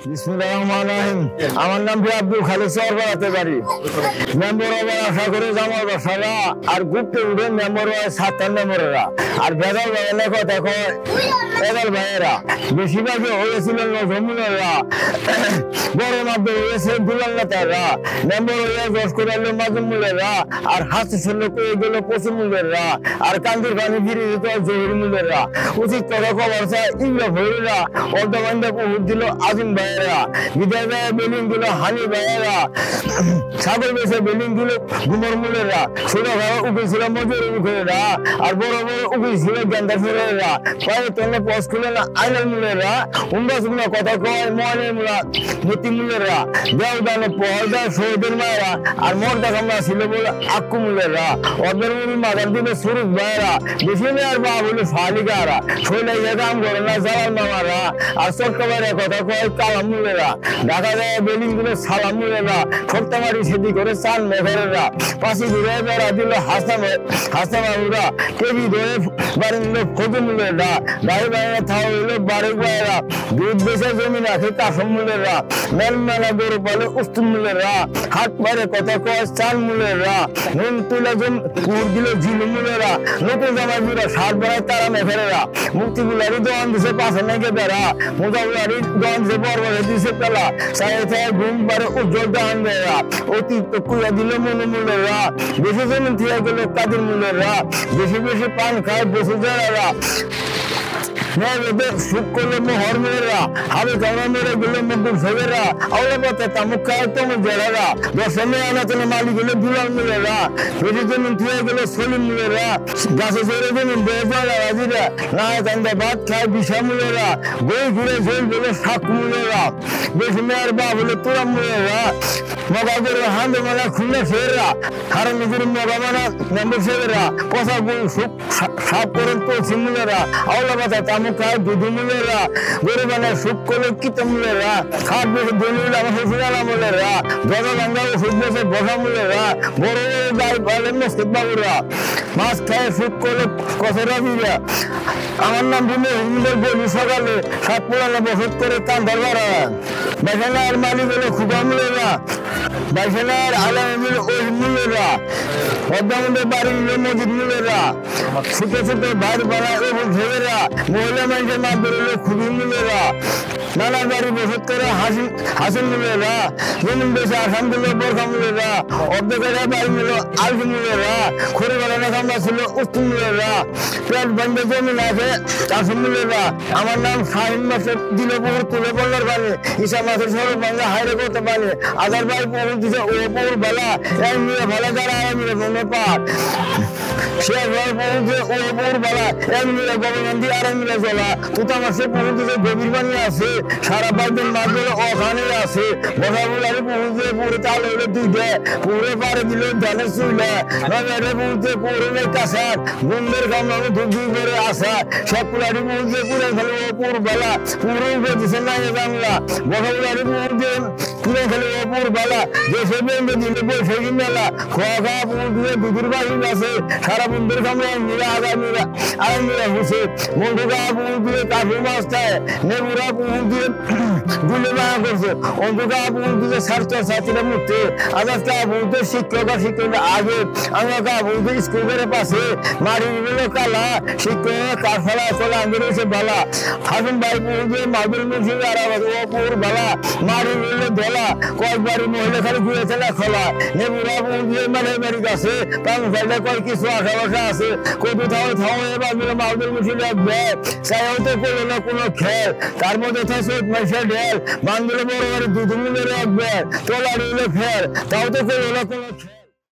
আমার নাম আব্দুল খালিদ সরবরাতে বাড়ি মেম্বর আশা করে জামাল বাসারা আর গুপ্তে উঠে মেম্বর হয় 7 মেম্বরেরা আর বেদাল ভাইয়ের কথা কয় বেদাল ভাইয়েরা বেশিরভাগই হয়েছিল নজমুলেরা বড় মাধ্যমে হয়েছে দুলাল নেতারা মেম্বর হয়ে দশ করে মাজমুলেরা আর হাসি শুনলে কয়ে গেল পশ্চিমুলেরা আর কান্দির পানি ফিরে যেত জহির মুলেরা উচিত কথা খবর চায় ইংরা ভৈরা অর্ধবান্ধা পুহুর দিল আজিম ভাইয়েরা বিদায় ভাইয়ের বিল্ডিং দিল হানি ভাইয়েরা সাগর বেশে বিল্ডিং দিল গুমর মুলেরা ছোট ভাই উকিল ছিল মজুর মুখেরা আর বড় বড় উকিল ছিল গেন্দার ফুলেরা পায়ে তলে পস খুলে না আইনাল মুলেরা উন্ডা সুন্দর কথা কয় মনের মুলা মতি মুলেরা দেওদানে পহলদার শহীদের মায়েরা আর মর্দা কামরা ছিল বলে আক্কু মুলেরা অর্ধের মুড়ি মাদার দিলে সুরুজ ভাইয়েরা বেশি মেয়ের বা বলে ফালিকারা শৈলে কাম করে না জালাল মামারা আর চট্টবারে কথা কয় কালাম মুলেরা ঢাকা যায় বিল্ডিং গুলো সালাম মুলেরা সপ্তামারি সেদি করে চান মেঘরেরা পাশে ঘুরে বেড়া দিল হাসামাউরা কেবি ধরে বাড়ি নিল ফজু মুলেরা গাড়ি বাইরে থাও হইলো বাড়ি বাইরা দুধ বেশে জমি রাখে কাসম মুলেরা মেল মেলা গরু পালে উস্তুম মুলেরা হাট পারে কথা কয় চাল মুলেরা নুন তুলে জম পুর দিল ঝিলু মুলেরা নতুন জামাই বুড়া সাত বেড়ায় তারা মেঘরেরা মুক্তিগুলারি দোয়ান দিছে পাশে নেগে বেড়া মোজাগুলারি দোয়ান দিছে বরবরে দিছে পেলা সাড়ে ছায় ঘুম পারে উজ্জ্বল দান দেয়া অতিরিক্ত কুয়া দিল মনে মুলেরা বেশি জমিন থেকে গেল কাদের মুলেরা বেশি বেশি পান খায় বসে যারা সুখ করলে মোহর মেয়েরা হাবে জামা মেরে গেলে মুকুল ফেবেরা আওলা পাতে তামুক খায় তোমার জেরারা দশমে আনা তোলে মালিক গেলে দুলাল মিলেরা বেশি জমিন থেকে গেলে সলিম মিলেরা গাছে ছেড়ে জমিন বেজারা রাজিরা না কান্দা ভাত খায় বিষা মিলেরা বই ঘুরে ঝোল বলে শাক মিলেরা বেশি মেয়ের বা বলে তোরা মিলেরা মগা করে হান্দে মানা খুলে ফেরা হারা নিজের মগা মানা নম্বর ফেরা কষা গুল সুখ সাপ করেন তো সিমুলেরা আওলা পাতে তামুক খায় দুধু মিলেরা গরু বানায় সুখ করলে কিতে মিলেরা খাট বেশি দলিল আমার শ্বশুর আলা মিলেরা গজা গঙ্গা সুখ বেশে বসা মিলেরা বড় গাই পালে মস্তিক বাবুরা মাছ খায় সুখ করলে কষেরা দিরা আমার নাম ভূমি হিন্দুদের বলি সকালে 7 পুরানো বছর করে কান ধরবারা বাইশানার মালিক হলো খুবা মিলেরা বাইশানার আলাম মিলে ওই মিলেরা পদ্মামন্ডের বাড়ি মিলে মসজিদ মিলেরা ছোট ছোট ভাইয়ের বাড়া এবং ভেবেরা মহিলা মানুষের মা বেরোলে খুবই মিলেরা নানা বাড়ি বসত করে হাসিন মিলেরা জমিন বেশি আসাম দিল বরখা মিলেরা অর্ধেকের বাড়ি মিল আলফি মিলেরা খড়ি বাড়ানো খাম্বা ছিল উস্তুম মিলেরা পেট বন্ধে জমিন আছে চাষি মিলেরা আমার নাম শাহিন মাসে দিল পুকুর তুলে পড়লার পানি ঈশা মাসের সরব ভাঙা হাইরে করতে পারে আধার বাড়ি পুকুর দিছে ও পুকুর বেলা এক মিলে ভালো যারা আর মিলে মনে পার সে পুকুর ও পুকুর বেলা এক মিলে গভর্নমেন্ট আর মিলে চলা তুতা মাসে পুকুর দিছে গভীর পানি আছে সারা বাইদিন মাছ ধরে ওখানে আছে বসা বুলারি পুকুরে পুরে চাল হইলে দুই দেয় পুরে পারে দিল ধানের চুইলে নগরে পুকুরে পুরে কাঁচা গুন্ডের কামড়ে ধুধু করে আসা সব পুলারি পুকুরে পুরে ফেলে ও পুর বেলা পুরে উঠে দিছে না বাংলা বসা বুলারি পুকুরে পুরে ফেলে ও পুর বেলা দেশে বেঁধে দিলে বসে মেলা খোয়া খাওয়া পুকুরে দুধুর বাড়ি আছে সারা বন্ধুর কামড়ে মিরা আগা মিরা আর মিরা হুসে মন্ডুকা পুকুরে কাফি মাছ খায় নেবুরা পুকুরে গুলে বাঙা করছে অন্ধকা পুকুরে ছাত্র ছাত্রীরা মুক্তি আজাদটা পুকুরে শিক্ষক আর শিক্ষকরা আগে আঙ্গা পুকুরে স্কুলের পাশে মারি গুলো কালা শিক্ষক কারফালা চলে আঙ্গের এসে বালা হাসন ভাই পুকুরে মাদুর মুখী আরাবাদ ও পুকুর বালা মারি গুলো ধলা কয়েকবারই মহিলা খালি ঘুরে চলা খোলা নেবুরা পুকুরে মানে বাড়ি গাছে পান ফেলে কয় কিছু আশা বাসা আছে কবি থাও এবার মাদুর মুখী লাগবে চাই হয়তো করলো না কোনো খেল তার মধ্যে থাকে মাইসা ঢেল বান্ধবী বড় বড় দুধ মিলে রাখবে তোলা ফের তাও তো করলো না কোনো